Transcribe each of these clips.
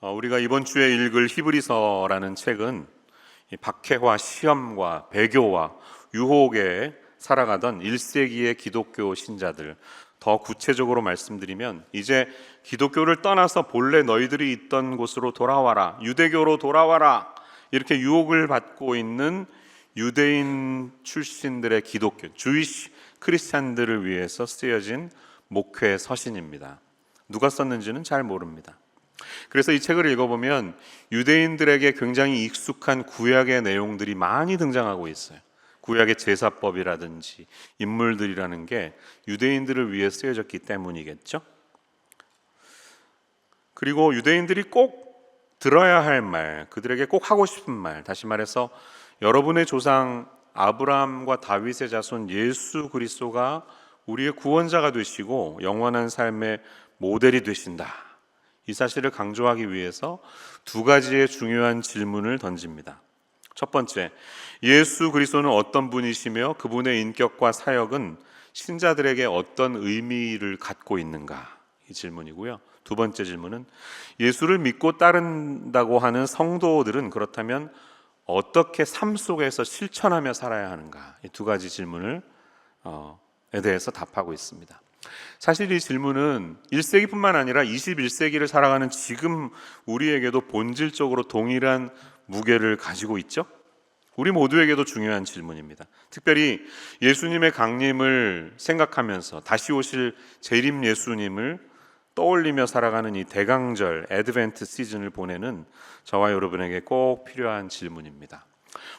우리가 이번 주에 읽을 히브리서라는 책은 이 박해와 시험과 배교와 유혹에 살아가던 1세기의 기독교 신자들, 더 구체적으로 말씀드리면 이제 기독교를 떠나서 본래 너희들이 있던 곳으로 돌아와라, 유대교로 돌아와라, 이렇게 유혹을 받고 있는 유대인 출신들의 기독교, 주이시 크리스찬들을 위해서 쓰여진 목회 서신입니다. 누가 썼는지는 잘 모릅니다. 그래서 이 책을 읽어보면 유대인들에게 굉장히 익숙한 구약의 내용들이 많이 등장하고 있어요. 구약의 제사법이라든지 인물들이라는 게 유대인들을 위해 쓰여졌기 때문이겠죠. 그리고 유대인들이 꼭 들어야 할 말, 그들에게 꼭 하고 싶은 말, 다시 말해서 여러분의 조상 아브라함과 다윗의 자손 예수 그리스도가 우리의 구원자가 되시고 영원한 삶의 모델이 되신다, 이 사실을 강조하기 위해서 두 가지의 중요한 질문을 던집니다. 첫 번째, 예수 그리스도는 어떤 분이시며 그분의 인격과 사역은 신자들에게 어떤 의미를 갖고 있는가, 이 질문이고요. 두 번째 질문은 예수를 믿고 따른다고 하는 성도들은 그렇다면 어떻게 삶 속에서 실천하며 살아야 하는가, 이 두 가지 질문을 에 대해서 답하고 있습니다. 사실 이 질문은 1세기뿐만 아니라 21세기를 살아가는 지금 우리에게도 본질적으로 동일한 무게를 가지고 있죠. 우리 모두에게도 중요한 질문입니다. 특별히 예수님의 강림을 생각하면서 다시 오실 재림 예수님을 떠올리며 살아가는 이 대강절 애드벤트 시즌을 보내는 저와 여러분에게 꼭 필요한 질문입니다.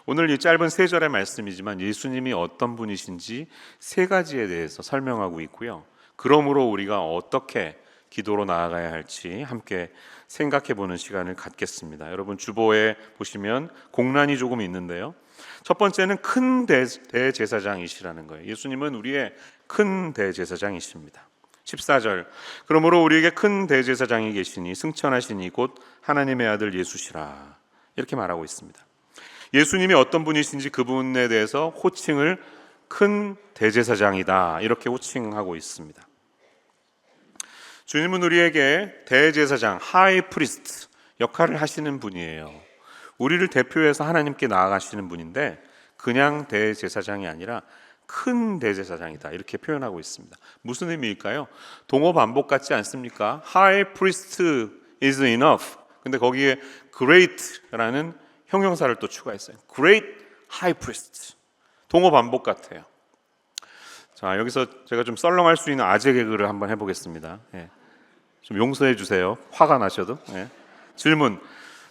오늘 이 짧은 3절의 말씀이지만 예수님이 어떤 분이신지 3가지에 대해서 설명하고 있고요. 그러므로 우리가 어떻게 기도로 나아가야 할지 함께 생각해 보는 시간을 갖겠습니다. 여러분 주보에 보시면 공란이 조금 있는데요. 첫 번째는 큰 대제사장이시라는 거예요. 예수님은 우리의 큰 대제사장이십니다. 14절, 그러므로 우리에게 큰 대제사장이 계시니 승천하시니 곧 하나님의 아들 예수시라, 이렇게 말하고 있습니다. 예수님이 어떤 분이신지 그분에 대해서 호칭을 큰 대제사장이다, 이렇게 호칭하고 있습니다. 주님은 우리에게 대제사장, 하이 프리스트 역할을 하시는 분이에요. 우리를 대표해서 하나님께 나아가시는 분인데 그냥 대제사장이 아니라 큰 대제사장이다, 이렇게 표현하고 있습니다. 무슨 의미일까요? 동어 반복 같지 않습니까? High priest is enough. 근데 거기에 great라는 형용사를 또 추가했어요. Great high priest. 동어 반복 같아요. 자, 여기서 제가 좀 썰렁할 수 있는 아재 개그를 한번 해보겠습니다. 좀 용서해 주세요. 화가 나셔도. 질문: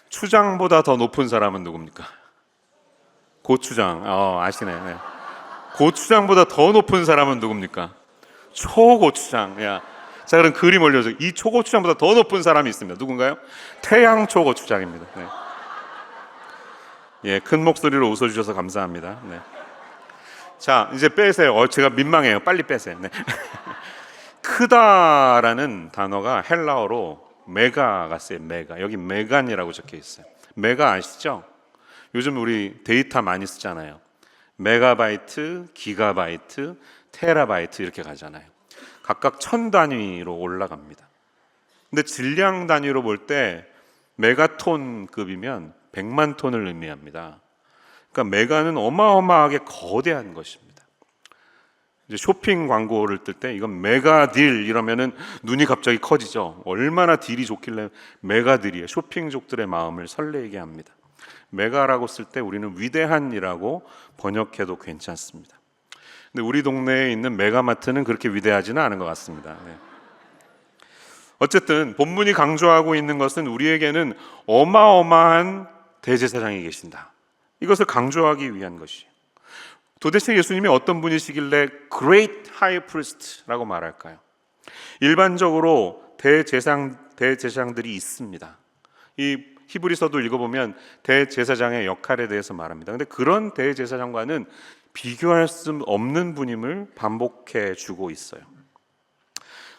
추장보다 더 높은 사람은 누굽니까? 고추장. 아시네. 고추장보다 더 높은 사람은 누굽니까? 초고추장. 자, 그럼 그림 올려줘. 이 초고추장보다 더 높은 사람이 있습니다. 누군가요? 태양 초고추장입니다. 큰 목소리로 웃어주셔서 감사합니다. 자, 이제 빼세요. 제가 민망해요. 빨리 빼세요. 크다라는 단어가 헬라어로 메가가 쓰여요. 메가. 여기 메간이라고 적혀 있어요. 메가 아시죠? 요즘 우리 데이터 많이 쓰잖아요. 메가바이트, 기가바이트, 테라바이트 이렇게 가잖아요. 각각 1000 단위로 올라갑니다. 근데 질량 단위로 볼 때 메가톤급이면 100만 톤을 의미합니다. 그러니까 메가는 어마어마하게 거대한 것입니다. 이제 쇼핑 광고를 뜰 때 이건 메가 딜 이러면은 눈이 갑자기 커지죠. 얼마나 딜이 좋길래 메가 딜이에요. 쇼핑족들의 마음을 설레게 합니다. 메가라고 쓸 때 우리는 위대한이라고 번역해도 괜찮습니다. 근데 우리 동네에 있는 메가마트는 그렇게 위대하지는 않은 것 같습니다. 어쨌든 본문이 강조하고 있는 것은 우리에게는 어마어마한 대제사장이 계신다, 이것을 강조하기 위한 것이에요. 도대체 예수님이 어떤 분이시길래 Great High Priest라고 말할까요? 일반적으로 대제사장들이 있습니다. 이 히브리서도 읽어보면 대제사장의 역할에 대해서 말합니다. 그런데 그런 대제사장과는 비교할 수 없는 분임을 반복해 주고 있어요.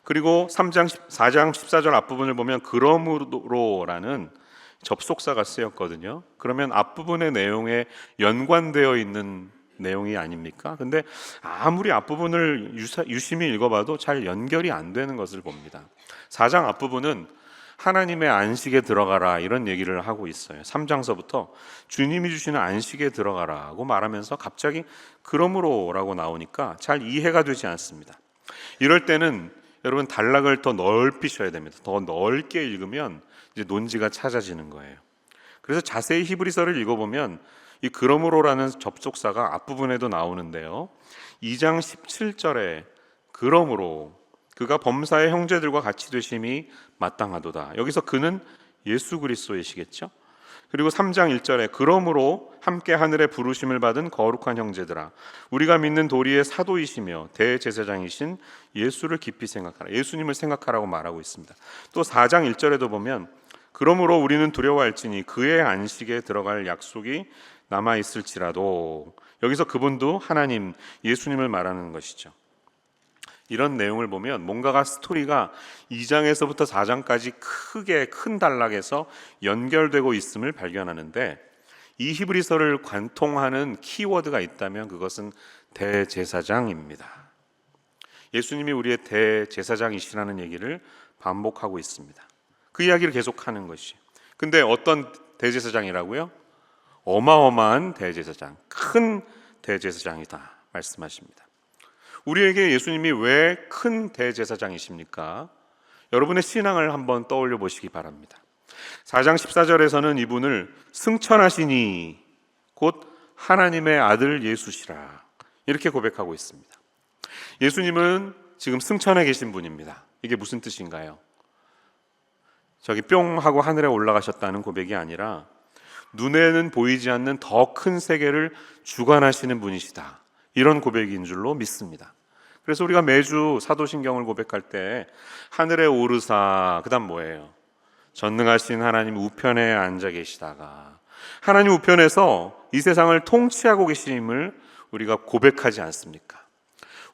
그리고 4장 14절 앞부분을 보면 그러므로라는 접속사가 쓰였거든요. 그러면 앞부분의 내용에 연관되어 있는 내용이 아닙니까? 근데 아무리 앞부분을 유심히 읽어봐도 잘 연결이 안 되는 것을 봅니다. 4장 앞부분은 하나님의 안식에 들어가라 이런 얘기를 하고 있어요. 3장서부터 주님이 주시는 안식에 들어가라고 말하면서 갑자기 그러므로라고 나오니까 잘 이해가 되지 않습니다. 이럴 때는 여러분 단락을 더 넓히셔야 됩니다. 더 넓게 읽으면 이제 논지가 찾아지는 거예요. 그래서 자세히 히브리서를 읽어보면 이 그러므로라는 접속사가 앞부분에도 나오는데요. 2장 17절에 그러므로 그가 범사의 형제들과 같이 되심이 마땅하도다. 여기서 그는 예수 그리스도이시겠죠. 그리고 3장 1절에 그러므로 함께 하늘의 부르심을 받은 거룩한 형제들아 우리가 믿는 도리의 사도이시며 대제사장이신 예수를 깊이 생각하라. 예수님을 생각하라고 말하고 있습니다. 또 4장 1절에도 보면 그러므로 우리는 두려워할지니 그의 안식에 들어갈 약속이 남아있을지라도 여기서 그분도 하나님 예수님을 말하는 것이죠. 이런 내용을 보면 뭔가가 스토리가 2장에서부터 4장까지 크게 큰 단락에서 연결되고 있음을 발견하는데 이 히브리서를 관통하는 키워드가 있다면 그것은 대제사장입니다. 예수님이 우리의 대제사장이시라는 얘기를 반복하고 있습니다. 그 이야기를 계속하는 것이. 근데 어떤 대제사장이라고요? 어마어마한 대제사장, 큰 대제사장이다 말씀하십니다. 우리에게 예수님이 왜 큰 대제사장이십니까? 여러분의 신앙을 한번 떠올려 보시기 바랍니다. 4장 14절에서는 이분을 승천하시니 곧 하나님의 아들 예수시라 이렇게 고백하고 있습니다. 예수님은 지금 승천해 계신 분입니다. 이게 무슨 뜻인가요? 저기 뿅 하고 하늘에 올라가셨다는 고백이 아니라 눈에는 보이지 않는 더 큰 세계를 주관하시는 분이시다. 이런 고백인 줄로 믿습니다. 그래서 우리가 매주 사도신경을 고백할 때 하늘에 오르사 그다음 뭐예요? 전능하신 하나님 우편에 앉아 계시다가 하나님 우편에서 이 세상을 통치하고 계심을 우리가 고백하지 않습니까?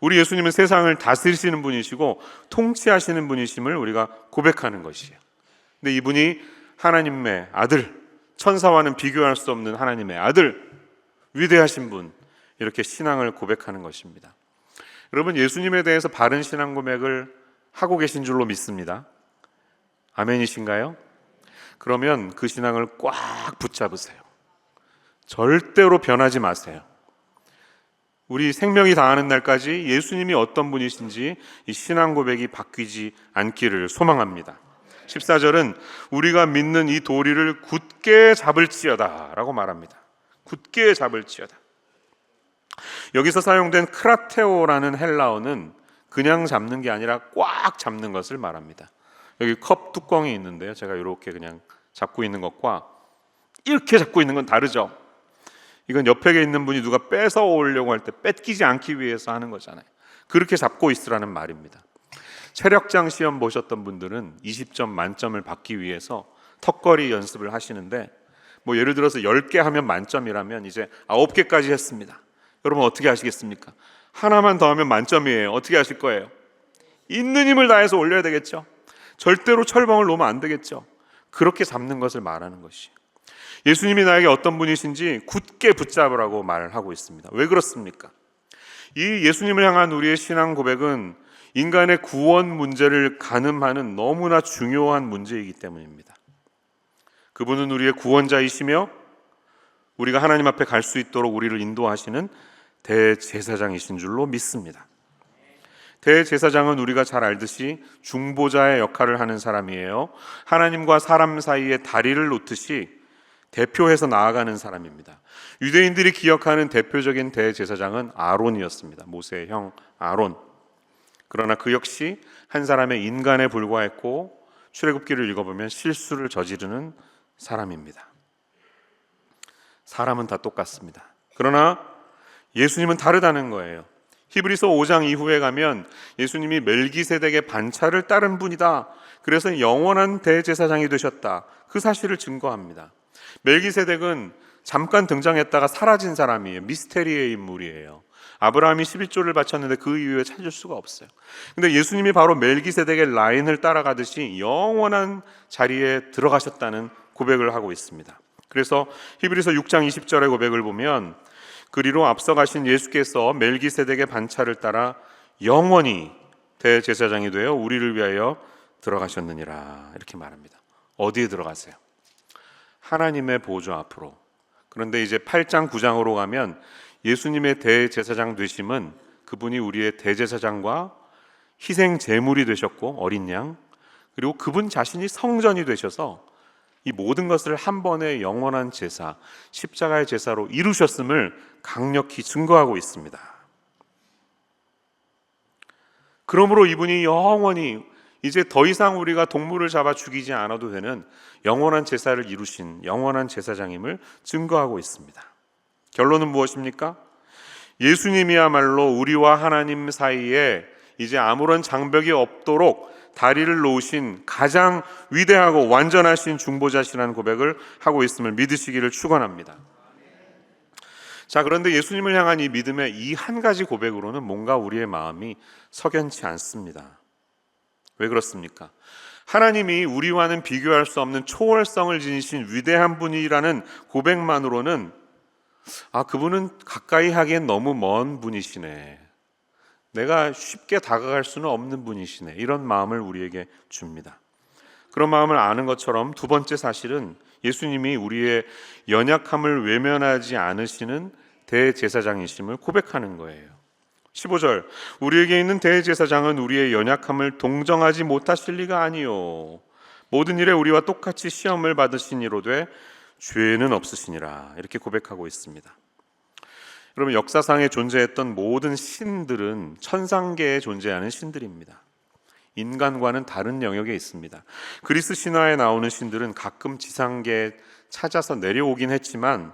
우리 예수님은 세상을 다스리시는 분이시고 통치하시는 분이심을 우리가 고백하는 것이에요. 근데 이분이 하나님의 아들, 천사와는 비교할 수 없는 하나님의 아들, 위대하신 분, 이렇게 신앙을 고백하는 것입니다. 여러분 예수님에 대해서 바른 신앙 고백을 하고 계신 줄로 믿습니다. 아멘이신가요? 그러면 그 신앙을 꽉 붙잡으세요. 절대로 변하지 마세요. 우리 생명이 다하는 날까지 예수님이 어떤 분이신지 이 신앙 고백이 바뀌지 않기를 소망합니다. 14절은 우리가 믿는 이 도리를 굳게 잡을지어다 라고 말합니다. 굳게 잡을지어다. 여기서 사용된 크라테오라는 헬라어는 그냥 잡는 게 아니라 꽉 잡는 것을 말합니다. 여기 컵 뚜껑이 있는데요. 제가 이렇게 그냥 잡고 있는 것과 이렇게 잡고 있는 건 다르죠. 이건 옆에 있는 분이 누가 뺏어 오려고 할 때 뺏기지 않기 위해서 하는 거잖아요. 그렇게 잡고 있으라는 말입니다. 체력장 시험 보셨던 분들은 20점 만점을 받기 위해서 턱걸이 연습을 하시는데 뭐 예를 들어서 10개 하면 만점이라면 이제 9개까지 했습니다. 여러분 어떻게 하시겠습니까? 하나만 더 하면 만점이에요. 어떻게 하실 거예요? 있는 힘을 다해서 올려야 되겠죠. 절대로 철봉을 놓으면 안 되겠죠. 그렇게 잡는 것을 말하는 것이에요. 예수님이 나에게 어떤 분이신지 굳게 붙잡으라고 말을 하고 있습니다. 왜 그렇습니까? 이 예수님을 향한 우리의 신앙 고백은 인간의 구원 문제를 가늠하는 너무나 중요한 문제이기 때문입니다. 그분은 우리의 구원자이시며 우리가 하나님 앞에 갈 수 있도록 우리를 인도하시는 대제사장이신 줄로 믿습니다. 대제사장은 우리가 잘 알듯이 중보자의 역할을 하는 사람이에요. 하나님과 사람 사이에 다리를 놓듯이 대표해서 나아가는 사람입니다. 유대인들이 기억하는 대표적인 대제사장은 아론이었습니다. 모세의 형 아론. 그러나 그 역시 한 사람의 인간에 불과했고 출애굽기를 읽어보면 실수를 저지르는 사람입니다. 사람은 다 똑같습니다. 그러나 예수님은 다르다는 거예요. 히브리서 5장 이후에 가면 예수님이 멜기세덱의 반차를 따른 분이다. 그래서 영원한 대제사장이 되셨다. 그 사실을 증거합니다. 멜기세덱은 잠깐 등장했다가 사라진 사람이에요. 미스테리의 인물이에요. 아브라함이 11조를 바쳤는데 그 이후에 찾을 수가 없어요. 근데 예수님이 바로 멜기세덱의 라인을 따라가듯이 영원한 자리에 들어가셨다는 고백을 하고 있습니다. 그래서 히브리서 6장 20절의 고백을 보면 그리로 앞서가신 예수께서 멜기세덱의 반차를 따라 영원히 대제사장이 되어 우리를 위하여 들어가셨느니라 이렇게 말합니다. 어디에 들어가세요? 하나님의 보좌 앞으로. 그런데 이제 8장 9장으로 가면 예수님의 대제사장 되심은 그분이 우리의 대제사장과 희생 제물이 되셨고 어린 양, 그리고 그분 자신이 성전이 되셔서 이 모든 것을 한 번의 영원한 제사, 십자가의 제사로 이루셨음을 강력히 증거하고 있습니다. 그러므로 이분이 영원히 이제 더 이상 우리가 동물을 잡아 죽이지 않아도 되는 영원한 제사를 이루신 영원한 제사장임을 증거하고 있습니다. 결론은 무엇입니까? 예수님이야말로 우리와 하나님 사이에 이제 아무런 장벽이 없도록 다리를 놓으신 가장 위대하고 완전하신 중보자시라는 고백을 하고 있음을 믿으시기를 축원합니다. 자, 그런데 예수님을 향한 이 믿음의 이 한 가지 고백으로는 뭔가 우리의 마음이 석연치 않습니다. 왜 그렇습니까? 하나님이 우리와는 비교할 수 없는 초월성을 지니신 위대한 분이라는 고백만으로는 그분은 가까이 하기엔 너무 먼 분이시네, 내가 쉽게 다가갈 수는 없는 분이시네, 이런 마음을 우리에게 줍니다. 그런 마음을 아는 것처럼 두 번째 사실은 예수님이 우리의 연약함을 외면하지 않으시는 대제사장이심을 고백하는 거예요. 15절, 우리에게 있는 대제사장은 우리의 연약함을 동정하지 못하실 리가 아니요, 모든 일에 우리와 똑같이 시험을 받으시니로되 죄는 없으시니라, 이렇게 고백하고 있습니다. 여러분, 역사상에 존재했던 모든 신들은 천상계에 존재하는 신들입니다. 인간과는 다른 영역에 있습니다. 그리스 신화에 나오는 신들은 가끔 지상계에 찾아서 내려오긴 했지만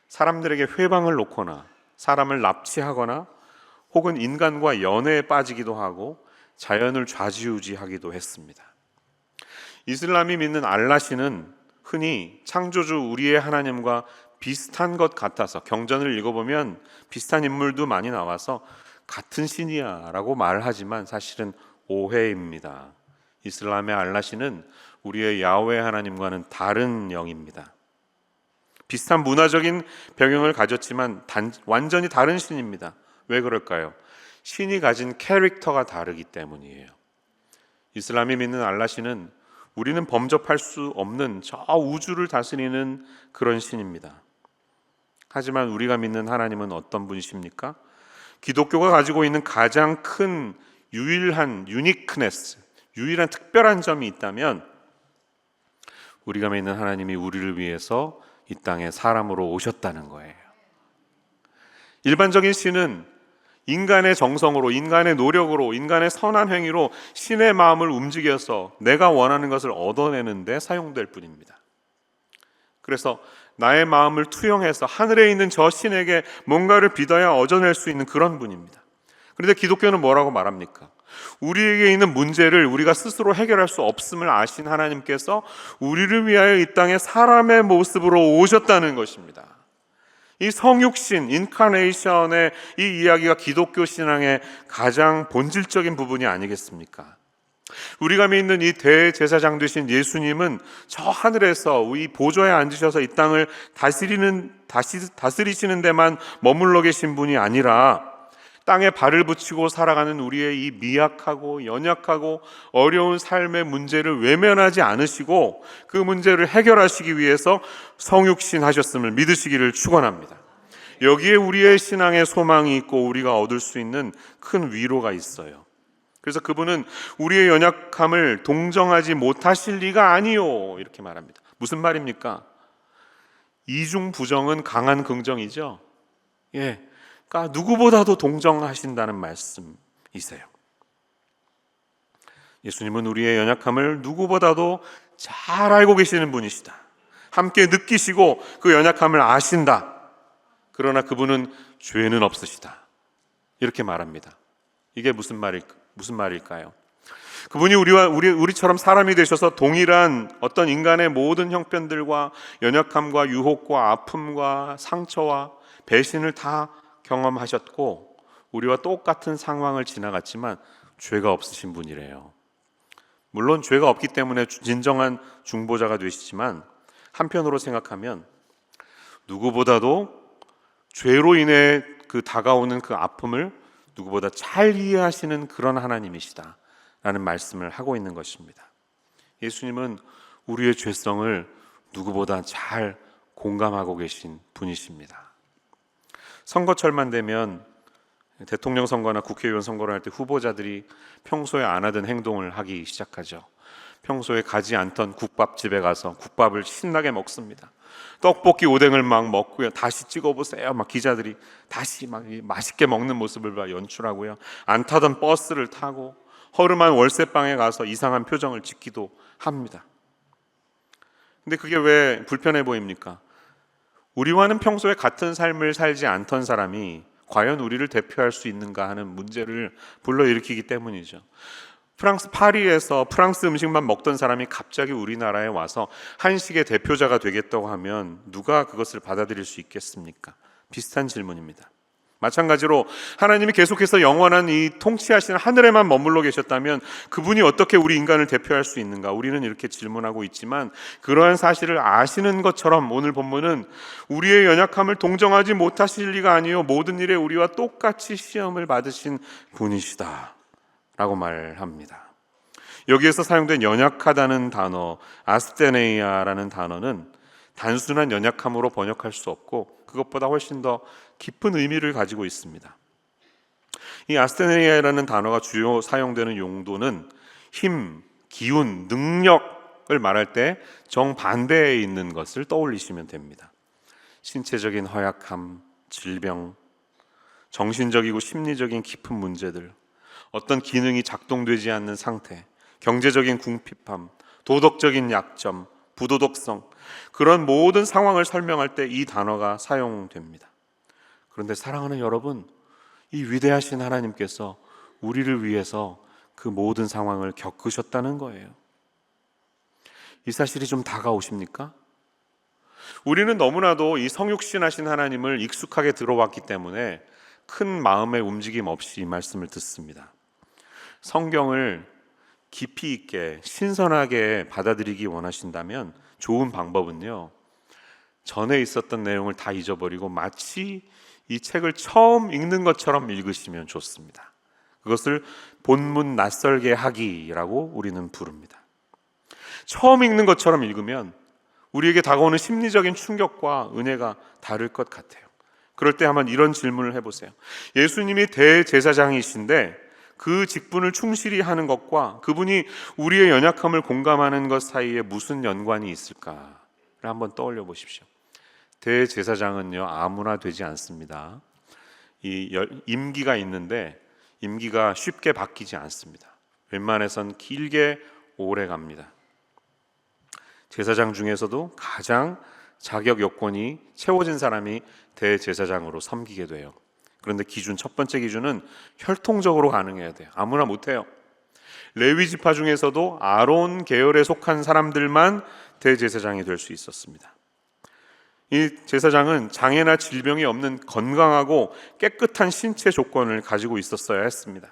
사람들에게 회방을 놓거나 사람을 납치하거나 혹은 인간과 연애에 빠지기도 하고 자연을 좌지우지하기도 했습니다. 이슬람이 믿는 알라신은 흔히 창조주 우리의 하나님과 비슷한 것 같아서, 경전을 읽어보면 비슷한 인물도 많이 나와서 같은 신이야 라고 말하지만 사실은 오해입니다. 이슬람의 알라신은 우리의 야훼 하나님과는 다른 영입니다. 비슷한 문화적인 배경을 가졌지만 완전히 다른 신입니다. 왜 그럴까요? 신이 가진 캐릭터가 다르기 때문이에요. 이슬람이 믿는 알라신은 우리는 범접할 수 없는 저 우주를 다스리는 그런 신입니다. 하지만 우리가 믿는 하나님은 어떤 분이십니까? 기독교가 가지고 있는 가장 큰 유일한 유니크네스, 유일한 특별한 점이 있다면 우리가 믿는 하나님이 우리를 위해서 이 땅에 사람으로 오셨다는 거예요. 일반적인 신은 인간의 정성으로, 인간의 노력으로, 인간의 선한 행위로 신의 마음을 움직여서 내가 원하는 것을 얻어내는 데 사용될 뿐입니다. 그래서 나의 마음을 투영해서 하늘에 있는 저 신에게 뭔가를 빌어야 얻어낼 수 있는 그런 분입니다. 그런데 기독교는 뭐라고 말합니까? 우리에게 있는 문제를 우리가 스스로 해결할 수 없음을 아신 하나님께서 우리를 위하여 이 땅에 사람의 모습으로 오셨다는 것입니다. 이 성육신, 인카네이션의 이 이야기가 기독교 신앙의 가장 본질적인 부분이 아니겠습니까? 우리가 믿는 이 대제사장 되신 예수님은 저 하늘에서 이 보좌에 앉으셔서 이 땅을 다스리시는 데만 머물러 계신 분이 아니라 땅에 발을 붙이고 살아가는 우리의 이 미약하고 연약하고 어려운 삶의 문제를 외면하지 않으시고 그 문제를 해결하시기 위해서 성육신 하셨음을 믿으시기를 축원합니다. 여기에 우리의 신앙의 소망이 있고 우리가 얻을 수 있는 큰 위로가 있어요. 그래서 그분은 우리의 연약함을 동정하지 못하실 리가 아니요, 이렇게 말합니다. 무슨 말입니까? 이중 부정은 강한 긍정이죠. 그러니까 누구보다도 동정하신다는 말씀이세요. 예수님은 우리의 연약함을 누구보다도 잘 알고 계시는 분이시다. 함께 느끼시고 그 연약함을 아신다. 그러나 그분은 죄는 없으시다. 이렇게 말합니다. 이게 무슨 말일까요? 그분이 우리처럼 사람이 되셔서 동일한 어떤 인간의 모든 형편들과 연약함과 유혹과 아픔과 상처와 배신을 다 경험하셨고 우리와 똑같은 상황을 지나갔지만 죄가 없으신 분이래요. 물론 죄가 없기 때문에 진정한 중보자가 되시지만 한편으로 생각하면 누구보다도 죄로 인해 그 다가오는 그 아픔을 누구보다 잘 이해하시는 그런 하나님이시다 라는 말씀을 하고 있는 것입니다. 예수님은 우리의 죄성을 누구보다 잘 공감하고 계신 분이십니다. 선거철만 되면 대통령 선거나 국회의원 선거를 할 때 후보자들이 평소에 안 하던 행동을 하기 시작하죠. 평소에 가지 않던 국밥집에 가서 국밥을 신나게 먹습니다. 떡볶이 오뎅을 막 먹고요. 다시 찍어보세요. 막 기자들이 다시 막 맛있게 먹는 모습을 연출하고요. 안 타던 버스를 타고 허름한 월세방에 가서 이상한 표정을 짓기도 합니다. 근데 그게 왜 불편해 보입니까? 우리와는 평소에 같은 삶을 살지 않던 사람이 과연 우리를 대표할 수 있는가 하는 문제를 불러일으키기 때문이죠. 프랑스 파리에서 프랑스 음식만 먹던 사람이 갑자기 우리나라에 와서 한식의 대표자가 되겠다고 하면 누가 그것을 받아들일 수 있겠습니까? 비슷한 질문입니다. 마찬가지로 하나님이 계속해서 영원한 이 통치하시는 하늘에만 머물러 계셨다면 그분이 어떻게 우리 인간을 대표할 수 있는가? 우리는 이렇게 질문하고 있지만 그러한 사실을 아시는 것처럼 오늘 본문은 우리의 연약함을 동정하지 못하실 리가 아니요 모든 일에 우리와 똑같이 시험을 받으신 분이시다 라고 말합니다. 여기에서 사용된 연약하다는 단어, 아스테네이아라는 단어는 단순한 연약함으로 번역할 수 없고 그것보다 훨씬 더 깊은 의미를 가지고 있습니다. 이 아스테네이아라는 단어가 주요 사용되는 용도는 힘, 기운, 능력을 말할 때 정반대에 있는 것을 떠올리시면 됩니다. 신체적인 허약함, 질병, 정신적이고 심리적인 깊은 문제들, 어떤 기능이 작동되지 않는 상태, 경제적인 궁핍함, 도덕적인 약점, 부도덕성, 그런 모든 상황을 설명할 때 이 단어가 사용됩니다. 그런데 사랑하는 여러분, 이 위대하신 하나님께서 우리를 위해서 그 모든 상황을 겪으셨다는 거예요. 이 사실이 좀 다가오십니까? 우리는 너무나도 이 성육신하신 하나님을 익숙하게 들어왔기 때문에 큰 마음의 움직임 없이 이 말씀을 듣습니다. 성경을 깊이 있게 신선하게 받아들이기 원하신다면 좋은 방법은요, 전에 있었던 내용을 다 잊어버리고 마치 이 책을 처음 읽는 것처럼 읽으시면 좋습니다. 그것을 본문 낯설게 하기라고 우리는 부릅니다. 처음 읽는 것처럼 읽으면 우리에게 다가오는 심리적인 충격과 은혜가 다를 것 같아요. 그럴 때 한번 이런 질문을 해보세요. 예수님이 대제사장이신데 그 직분을 충실히 하는 것과 그분이 우리의 연약함을 공감하는 것 사이에 무슨 연관이 있을까를 한번 떠올려 보십시오. 대제사장은요, 아무나 되지 않습니다. 임기가 있는데 임기가 쉽게 바뀌지 않습니다. 웬만해선 길게 오래 갑니다. 제사장 중에서도 가장 자격 요건이 채워진 사람이 대제사장으로 섬기게 돼요. 그런데 첫 번째 기준은 혈통적으로 가능해야 돼요. 아무나 못해요. 레위 지파 중에서도 아론 계열에 속한 사람들만 대제사장이 될 수 있었습니다. 이 제사장은 장애나 질병이 없는 건강하고 깨끗한 신체 조건을 가지고 있었어야 했습니다.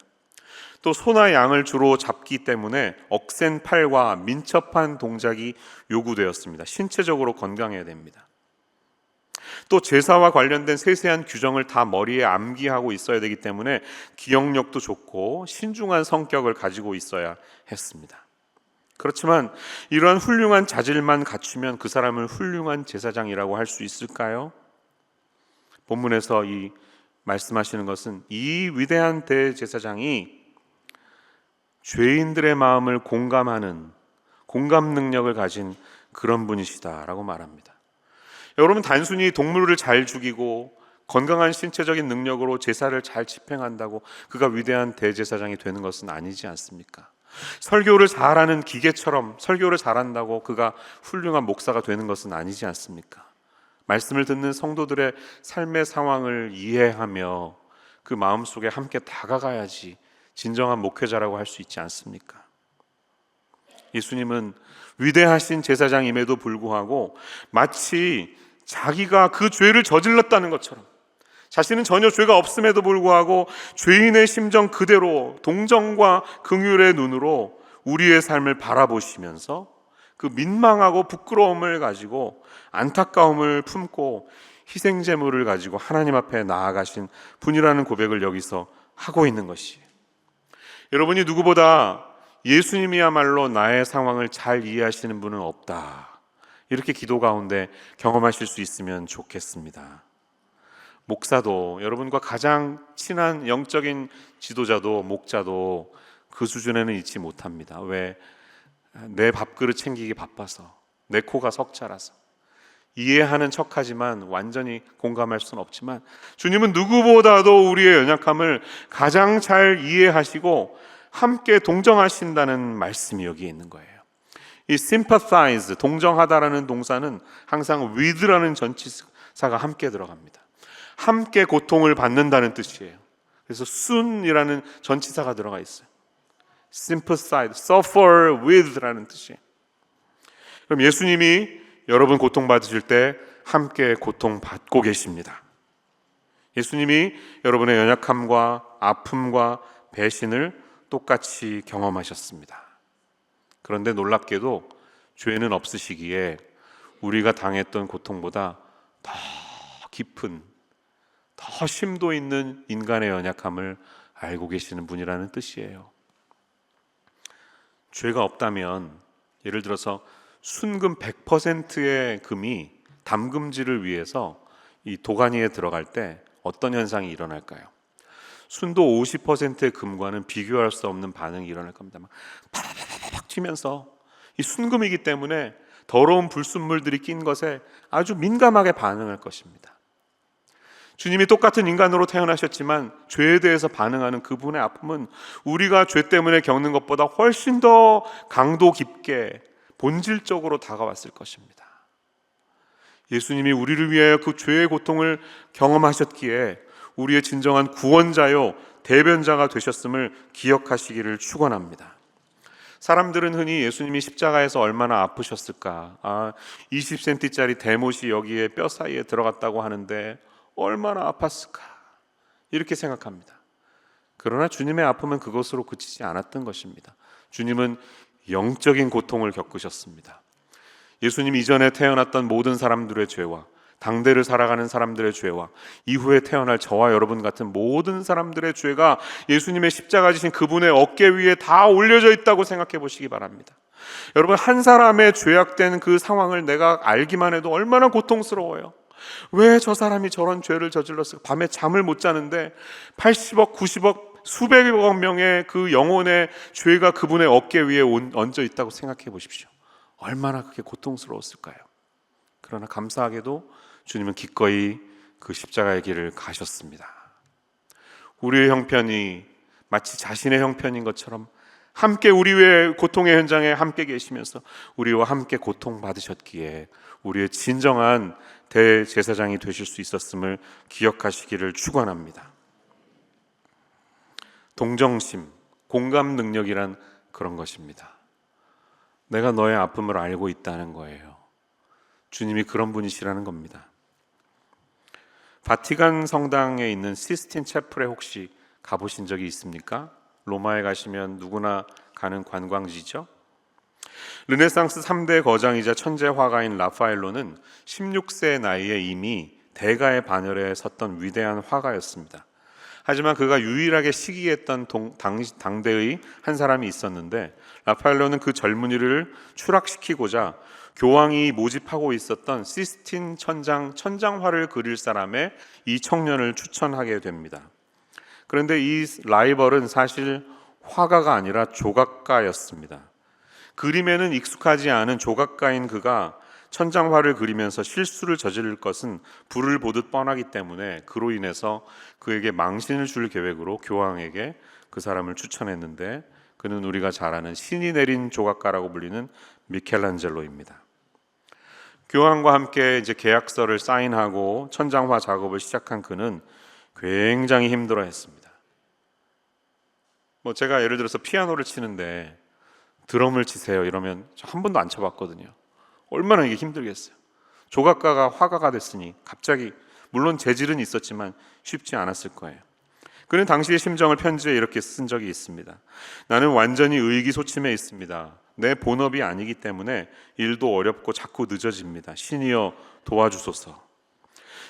또 소나 양을 주로 잡기 때문에 억센 팔과 민첩한 동작이 요구되었습니다. 신체적으로 건강해야 됩니다. 또 제사와 관련된 세세한 규정을 다 머리에 암기하고 있어야 되기 때문에 기억력도 좋고 신중한 성격을 가지고 있어야 했습니다. 그렇지만 이러한 훌륭한 자질만 갖추면 그 사람을 훌륭한 제사장이라고 할 수 있을까요? 본문에서 이 말씀하시는 것은 이 위대한 대제사장이 죄인들의 마음을 공감하는 공감 능력을 가진 그런 분이시다라고 말합니다. 여러분, 단순히 동물을 잘 죽이고 건강한 신체적인 능력으로 제사를 잘 집행한다고 그가 위대한 대제사장이 되는 것은 아니지 않습니까? 설교를 잘하는 기계처럼 설교를 잘한다고 그가 훌륭한 목사가 되는 것은 아니지 않습니까? 말씀을 듣는 성도들의 삶의 상황을 이해하며 그 마음속에 함께 다가가야지 진정한 목회자라고 할 수 있지 않습니까? 예수님은 위대하신 제사장임에도 불구하고 마치 자기가 그 죄를 저질렀다는 것처럼 자신은 전혀 죄가 없음에도 불구하고 죄인의 심정 그대로 동정과 긍휼의 눈으로 우리의 삶을 바라보시면서 그 민망하고 부끄러움을 가지고 안타까움을 품고 희생제물을 가지고 하나님 앞에 나아가신 분이라는 고백을 여기서 하고 있는 것이에요. 여러분이 누구보다 예수님이야말로 나의 상황을 잘 이해하시는 분은 없다. 이렇게 기도 가운데 경험하실 수 있으면 좋겠습니다. 목사도, 여러분과 가장 친한 영적인 지도자도, 목자도 그 수준에는 있지 못합니다. 왜? 내 밥그릇 챙기기 바빠서, 내 코가 석자라서. 이해하는 척하지만 완전히 공감할 수는 없지만 주님은 누구보다도 우리의 연약함을 가장 잘 이해하시고 함께 동정하신다는 말씀이 여기에 있는 거예요. 이 sympathize, 동정하다라는 동사는 항상 with라는 전치사가 함께 들어갑니다. 함께 고통을 받는다는 뜻이에요. 그래서 soon이라는 전치사가 들어가 있어요. sympathize, suffer with라는 뜻이에요. 그럼 예수님이 여러분 고통받으실 때 함께 고통받고 계십니다. 예수님이 여러분의 연약함과 아픔과 배신을 똑같이 경험하셨습니다. 그런데 놀랍게도 죄는 없으시기에 우리가 당했던 고통보다 더 깊은, 더 심도 있는 인간의 연약함을 알고 계시는 분이라는 뜻이에요. 죄가 없다면 예를 들어서 순금 100%의 금이 담금질을 위해서 이 도가니에 들어갈 때 어떤 현상이 일어날까요? 순도 50%의 금과는 비교할 수 없는 반응이 일어날 겁니다. 막 팍팍팍 튀면서 이 순금이기 때문에 더러운 불순물들이 낀 것에 아주 민감하게 반응할 것입니다. 주님이 똑같은 인간으로 태어나셨지만 죄에 대해서 반응하는 그분의 아픔은 우리가 죄 때문에 겪는 것보다 훨씬 더 강도 깊게 본질적으로 다가왔을 것입니다. 예수님이 우리를 위하여 그 죄의 고통을 경험하셨기에 우리의 진정한 구원자요 대변자가 되셨음을 기억하시기를 축원합니다. 사람들은 흔히 예수님이 십자가에서 얼마나 아프셨을까, 20cm짜리 대못이 여기에 뼈 사이에 들어갔다고 하는데 얼마나 아팠을까 이렇게 생각합니다. 그러나 주님의 아픔은 그것으로 그치지 않았던 것입니다. 주님은 영적인 고통을 겪으셨습니다. 예수님 이전에 태어났던 모든 사람들의 죄와 당대를 살아가는 사람들의 죄와 이후에 태어날 저와 여러분 같은 모든 사람들의 죄가 예수님의 십자가 지신 그분의 어깨 위에 다 올려져 있다고 생각해 보시기 바랍니다. 여러분, 한 사람의 죄악된 그 상황을 내가 알기만 해도 얼마나 고통스러워요. 왜 저 사람이 저런 죄를 저질렀을까? 밤에 잠을 못 자는데 80억, 90억, 수백억 명의 그 영혼의 죄가 그분의 어깨 위에 얹어 있다고 생각해 보십시오. 얼마나 그게 고통스러웠을까요? 그러나 감사하게도 주님은 기꺼이 그 십자가의 길을 가셨습니다. 우리의 형편이 마치 자신의 형편인 것처럼 함께 우리의 고통의 현장에 함께 계시면서 우리와 함께 고통받으셨기에 우리의 진정한 대제사장이 되실 수 있었음을 기억하시기를 축원합니다. 동정심, 공감 능력이란 그런 것입니다. 내가 너의 아픔을 알고 있다는 거예요. 주님이 그런 분이시라는 겁니다. 바티칸 성당에 있는 시스틴 채플에 혹시 가보신 적이 있습니까? 로마에 가시면 누구나 가는 관광지죠. 르네상스 3대 거장이자 천재 화가인 라파엘로는 16세 나이에 이미 대가의 반열에 섰던 위대한 화가였습니다. 하지만 그가 유일하게 시기했던 당대의 한 사람이 있었는데 라파엘로는 그 젊은이를 추락시키고자 교황이 모집하고 있었던 시스틴 천장화를 그릴 사람에 이 청년을 추천하게 됩니다. 그런데 이 라이벌은 사실 화가가 아니라 조각가였습니다. 그림에는 익숙하지 않은 조각가인 그가 천장화를 그리면서 실수를 저지를 것은 불을 보듯 뻔하기 때문에 그로 인해서 그에게 망신을 줄 계획으로 교황에게 그 사람을 추천했는데 그는 우리가 잘 아는 신이 내린 조각가라고 불리는 미켈란젤로입니다. 교황과 함께 이제 계약서를 사인하고 천장화 작업을 시작한 그는 굉장히 힘들어했습니다. 제가 예를 들어서 피아노를 치는데 드럼을 치세요 이러면 저 한 번도 안 쳐봤거든요. 얼마나 이게 힘들겠어요. 조각가가 화가가 됐으니 갑자기, 물론 재질은 있었지만 쉽지 않았을 거예요. 그는 당시의 심정을 편지에 이렇게 쓴 적이 있습니다. 나는 완전히 의기소침해 있습니다. 내 본업이 아니기 때문에 일도 어렵고 자꾸 늦어집니다. 신이여 도와주소서.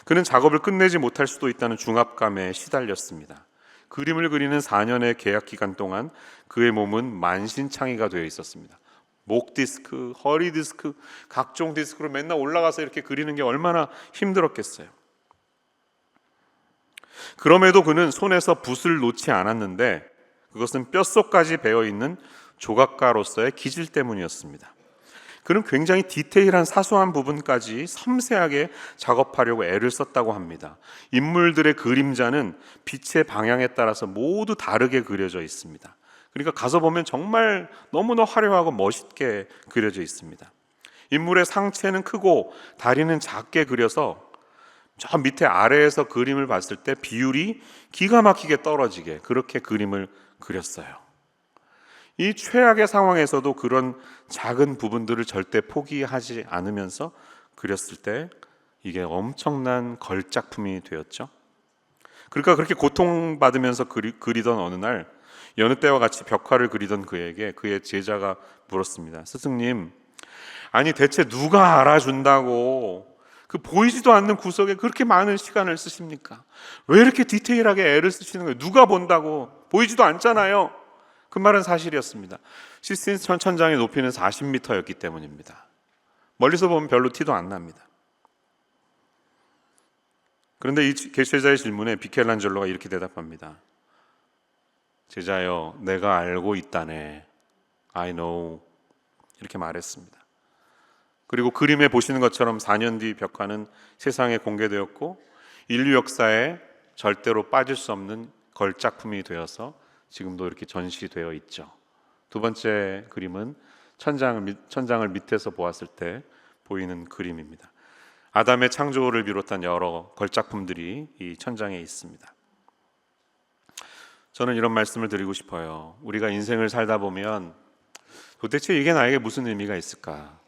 그는 작업을 끝내지 못할 수도 있다는 중압감에 시달렸습니다. 그림을 그리는 4년의 계약 기간 동안 그의 몸은 만신창이가 되어 있었습니다. 목 디스크, 허리 디스크, 각종 디스크로 맨날 올라가서 이렇게 그리는 게 얼마나 힘들었겠어요. 그럼에도 그는 손에서 붓을 놓지 않았는데 그것은 뼛속까지 배어있는 조각가로서의 기질 때문이었습니다. 그는 굉장히 디테일한 사소한 부분까지 섬세하게 작업하려고 애를 썼다고 합니다. 인물들의 그림자는 빛의 방향에 따라서 모두 다르게 그려져 있습니다. 그러니까 가서 보면 정말 너무나 화려하고 멋있게 그려져 있습니다. 인물의 상체는 크고 다리는 작게 그려서 저 밑에 아래에서 그림을 봤을 때 비율이 기가 막히게 떨어지게 그렇게 그림을 그렸어요. 이 최악의 상황에서도 그런 작은 부분들을 절대 포기하지 않으면서 그렸을 때 이게 엄청난 걸작품이 되었죠. 그러니까 그렇게 고통받으면서 그리던 어느 날 여느 때와 같이 벽화를 그리던 그에게 그의 제자가 물었습니다. 스승님, 아니 대체 누가 알아준다고 그 보이지도 않는 구석에 그렇게 많은 시간을 쓰십니까? 왜 이렇게 디테일하게 애를 쓰시는 거예요? 누가 본다고? 보이지도 않잖아요. 그 말은 사실이었습니다. 시스틴 천장의 높이는 40m였기 때문입니다. 멀리서 보면 별로 티도 안 납니다. 그런데 이 제자의 질문에 미켈란젤로가 이렇게 대답합니다. 제자여, 내가 알고 있다네. I know. 이렇게 말했습니다. 그리고 그림에 보시는 것처럼 4년 뒤 벽화는 세상에 공개되었고 인류 역사에 절대로 빠질 수 없는 걸작품이 되어서 지금도 이렇게 전시되어 있죠. 두 번째 그림은 천장을 밑에서 보았을 때 보이는 그림입니다. 아담의 창조를 비롯한 여러 걸작품들이 이 천장에 있습니다. 저는 이런 말씀을 드리고 싶어요. 우리가 인생을 살다 보면 도대체 이게 나에게 무슨 의미가 있을까?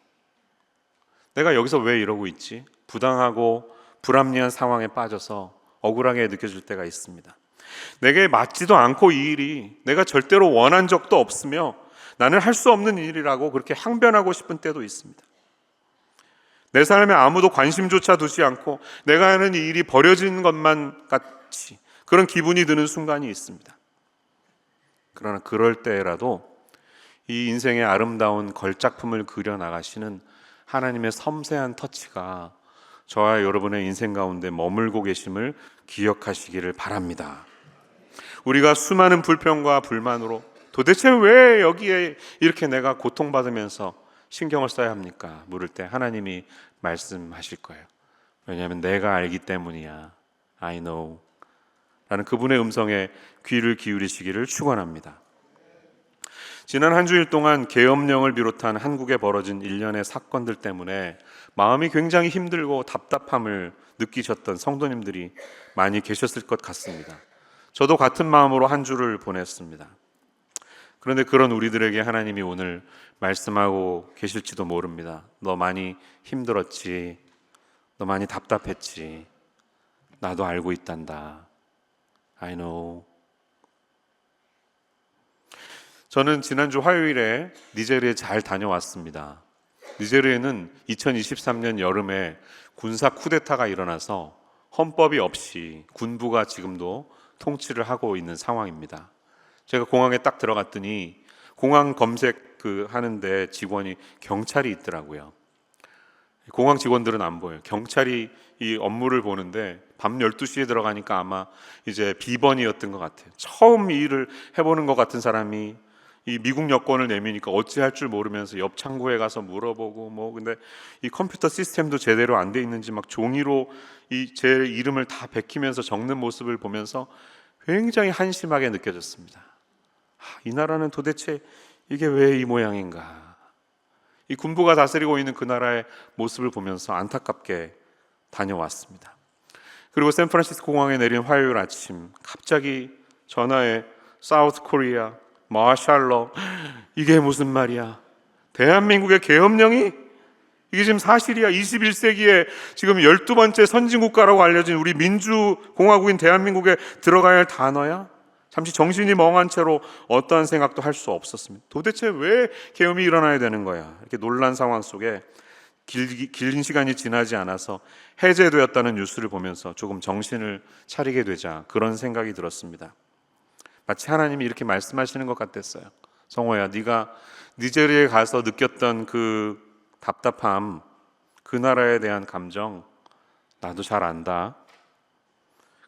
내가 여기서 왜 이러고 있지? 부당하고 불합리한 상황에 빠져서 억울하게 느껴질 때가 있습니다. 내게 맞지도 않고 이 일이 내가 절대로 원한 적도 없으며 나는 할 수 없는 일이라고 그렇게 항변하고 싶은 때도 있습니다. 내 삶에 아무도 관심조차 두지 않고 내가 하는 이 일이 버려진 것만 같이 그런 기분이 드는 순간이 있습니다. 그러나 그럴 때라도 이 인생의 아름다운 걸작품을 그려나가시는 하나님의 섬세한 터치가 저와 여러분의 인생 가운데 머물고 계심을 기억하시기를 바랍니다. 우리가 수많은 불평과 불만으로 도대체 왜 여기에 이렇게 내가 고통받으면서 신경을 써야 합니까? 물을 때 하나님이 말씀하실 거예요. 왜냐하면 내가 알기 때문이야. I know. 라는 그분의 음성에 귀를 기울이시기를 축원합니다. 지난 한 주일 동안 계엄령을 비롯한 한국에 벌어진 일련의 사건들 때문에 마음이 굉장히 힘들고 답답함을 느끼셨던 성도님들이 많이 계셨을 것 같습니다. 저도 같은 마음으로 한 주를 보냈습니다. 그런데 그런 우리들에게 하나님이 오늘 말씀하고 계실지도 모릅니다. 너 많이 힘들었지. 너 많이 답답했지. 나도 알고 있단다. I know. 저는 지난주 화요일에 니제리에 잘 다녀왔습니다. 니제리에는 2023년 여름에 군사 쿠데타가 일어나서 헌법이 없이 군부가 지금도 통치를 하고 있는 상황입니다. 제가 공항에 딱 들어갔더니 공항 검색 하는데 직원이 경찰이 있더라고요. 공항 직원들은 안 보여요. 경찰이 이 업무를 보는데 밤 12시에 들어가니까 아마 이제 비번이었던 것 같아요. 처음 이 일을 해보는 것 같은 사람이 이 미국 여권을 내미니까 어찌할 줄 모르면서 옆 창구에 가서 물어보고 근데 이 컴퓨터 시스템도 제대로 안 돼 있는지 막 종이로 제 이름을 다 베끼면서 적는 모습을 보면서 굉장히 한심하게 느껴졌습니다. 이 나라는 도대체 이게 왜 이 모양인가? 이 군부가 다스리고 있는 그 나라의 모습을 보면서 안타깝게 다녀왔습니다. 그리고 샌프란시스코 공항에 내린 화요일 아침 갑자기 전화에 사우스 코리아 마샬러, 이게 무슨 말이야? 대한민국의 계엄령이? 이게 지금 사실이야. 21세기에 지금 12번째 선진국가라고 알려진 우리 민주공화국인 대한민국에 들어가야 할 단어야? 잠시 정신이 멍한 채로 어떠한 생각도 할 수 없었습니다. 도대체 왜 계엄이 일어나야 되는 거야? 이렇게 놀란 상황 속에 긴 시간이 지나지 않아서 해제되었다는 뉴스를 보면서 조금 정신을 차리게 되자 그런 생각이 들었습니다. 마치 하나님이 이렇게 말씀하시는 것 같았어요. 성호야, 네가 니제리아에 가서 느꼈던 그 답답함, 그 나라에 대한 감정 나도 잘 안다.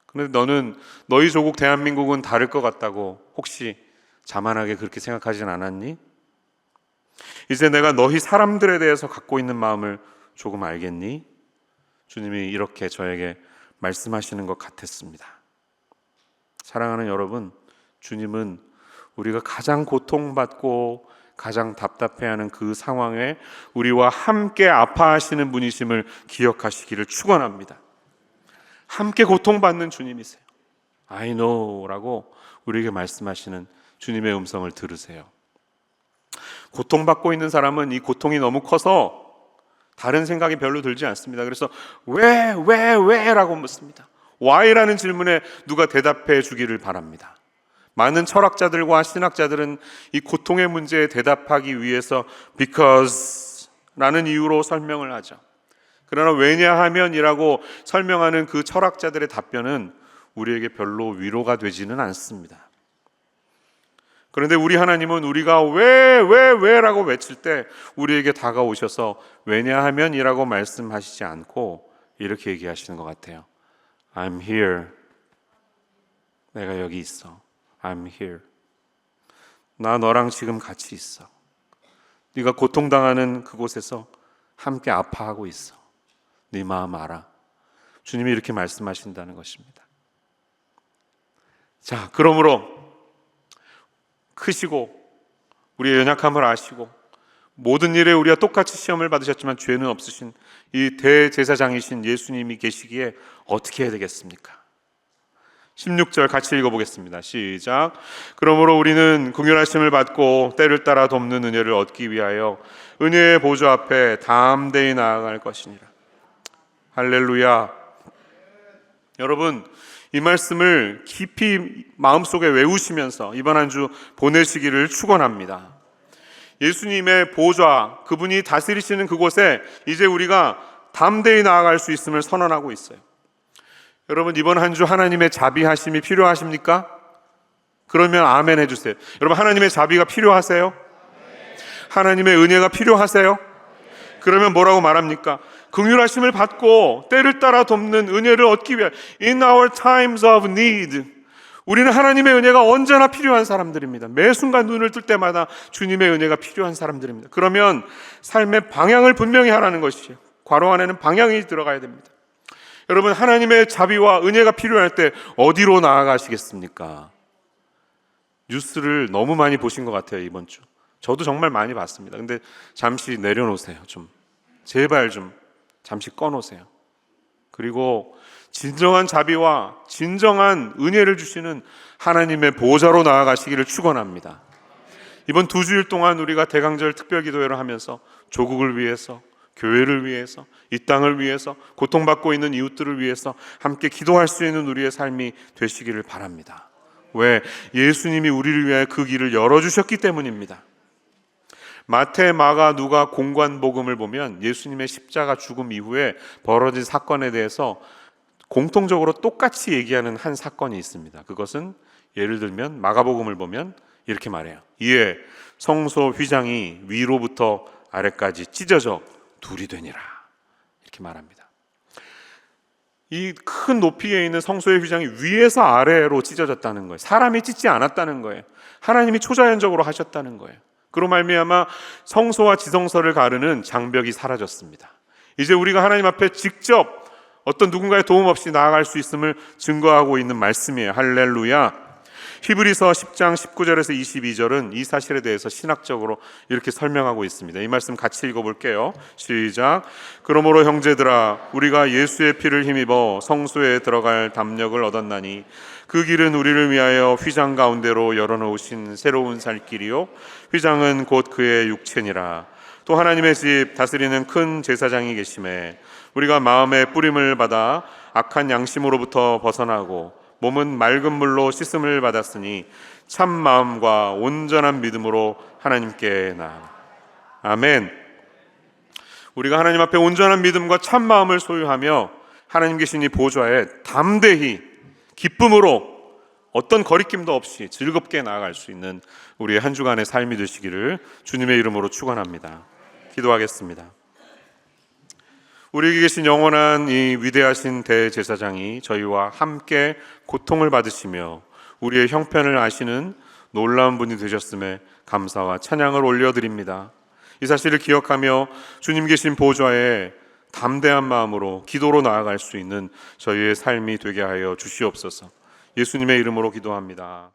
그런데 너는 너희 조국 대한민국은 다를 것 같다고 혹시 자만하게 그렇게 생각하진 않았니? 이제 내가 너희 사람들에 대해서 갖고 있는 마음을 조금 알겠니? 주님이 이렇게 저에게 말씀하시는 것 같았습니다. 사랑하는 여러분, 주님은 우리가 가장 고통받고 가장 답답해하는 그 상황에 우리와 함께 아파하시는 분이심을 기억하시기를 축원합니다. 함께 고통받는 주님이세요. I know라고 우리에게 말씀하시는 주님의 음성을 들으세요. 고통받고 있는 사람은 이 고통이 너무 커서 다른 생각이 별로 들지 않습니다. 그래서 왜 라고 묻습니다. why라는 질문에 누가 대답해 주기를 바랍니다. 많은 철학자들과 신학자들은 이 고통의 문제에 대답하기 위해서 because 라는 이유로 설명을 하죠. 그러나 왜냐하면이라고 설명하는 그 철학자들의 답변은 우리에게 별로 위로가 되지는 않습니다. 그런데 우리 하나님은 우리가 왜라고 외칠 때 우리에게 다가오셔서 왜냐하면이라고 말씀하시지 않고 이렇게 얘기하시는 것 같아요. I'm here. 내가 여기 있어. I'm here. 나 너랑 지금 같이 있어. 네가 고통당하는 그곳에서 함께 아파하고 있어. 네 마음 알아. 주님이 이렇게 말씀하신다는 것입니다. 자, 그러므로 크시고 우리의 연약함을 아시고 모든 일에 우리와 똑같이 시험을 받으셨지만 죄는 없으신 이 대제사장이신 예수님이 계시기에 어떻게 해야 되겠습니까? 16절 같이 읽어보겠습니다. 시작. 그러므로 우리는 긍휼하심을 받고 때를 따라 돕는 은혜를 얻기 위하여 은혜의 보좌 앞에 담대히 나아갈 것이니라. 할렐루야. 여러분, 이 말씀을 깊이 마음속에 외우시면서 이번 한 주 보내시기를 축원합니다. 예수님의 보좌, 그분이 다스리시는 그곳에 이제 우리가 담대히 나아갈 수 있음을 선언하고 있어요. 여러분, 이번 한 주 하나님의 자비하심이 필요하십니까? 그러면 아멘 해주세요. 여러분, 하나님의 자비가 필요하세요? 하나님의 은혜가 필요하세요? 그러면 뭐라고 말합니까? 긍휼하심을 받고 때를 따라 돕는 은혜를 얻기 위해 In our times of need, 우리는 하나님의 은혜가 언제나 필요한 사람들입니다. 매 순간 눈을 뜰 때마다 주님의 은혜가 필요한 사람들입니다. 그러면 삶의 방향을 분명히 하라는 것이에요. 괄호 안에는 방향이 들어가야 됩니다. 여러분, 하나님의 자비와 은혜가 필요할 때 어디로 나아가시겠습니까? 뉴스를 너무 많이 보신 것 같아요, 이번 주. 저도 정말 많이 봤습니다. 근데 잠시 내려놓으세요. 제발 잠시 꺼놓으세요. 그리고 진정한 자비와 진정한 은혜를 주시는 하나님의 보좌로 나아가시기를 축원합니다. 이번 2주일 동안 우리가 대강절 특별기도회를 하면서 조국을 위해서, 교회를 위해서, 이 땅을 위해서, 고통받고 있는 이웃들을 위해서 함께 기도할 수 있는 우리의 삶이 되시기를 바랍니다. 왜? 예수님이 우리를 위해 그 길을 열어주셨기 때문입니다. 마태, 마가, 누가 공관복음을 보면 예수님의 십자가 죽음 이후에 벌어진 사건에 대해서 공통적으로 똑같이 얘기하는 한 사건이 있습니다. 그것은 예를 들면 마가복음을 보면 이렇게 말해요. 이에 성소 휘장이 위로부터 아래까지 찢어져 둘이 되니라. 이렇게 말합니다. 이 큰 높이에 있는 성소의 휘장이 위에서 아래로 찢어졌다는 거예요. 사람이 찢지 않았다는 거예요. 하나님이 초자연적으로 하셨다는 거예요. 그로 말미암아 성소와 지성소를 가르는 장벽이 사라졌습니다. 이제 우리가 하나님 앞에 직접 어떤 누군가의 도움 없이 나아갈 수 있음을 증거하고 있는 말씀이에요. 할렐루야. 히브리서 10장 19절에서 22절은 이 사실에 대해서 신학적으로 이렇게 설명하고 있습니다. 이 말씀 같이 읽어볼게요. 시작. 그러므로 형제들아, 우리가 예수의 피를 힘입어 성소에 들어갈 담력을 얻었나니 그 길은 우리를 위하여 휘장 가운데로 열어놓으신 새로운 살 길이요 휘장은 곧 그의 육체니라. 또 하나님의 집 다스리는 큰 제사장이 계심에 우리가 마음의 뿌림을 받아 악한 양심으로부터 벗어나고 몸은 맑은 물로 씻음을 받았으니 참 마음과 온전한 믿음으로 하나님께 나아가. 아멘. 우리가 하나님 앞에 온전한 믿음과 참 마음을 소유하며 하나님 계신 이 보좌에 담대히 기쁨으로 어떤 거리낌도 없이 즐겁게 나아갈 수 있는 우리의 한 주간의 삶이 되시기를 주님의 이름으로 축원합니다. 기도하겠습니다. 우리에게 계신 영원한 이 위대하신 대제사장이 저희와 함께 고통을 받으시며 우리의 형편을 아시는 놀라운 분이 되셨음에 감사와 찬양을 올려드립니다. 이 사실을 기억하며 주님 계신 보좌에 담대한 마음으로 기도로 나아갈 수 있는 저희의 삶이 되게 하여 주시옵소서. 예수님의 이름으로 기도합니다.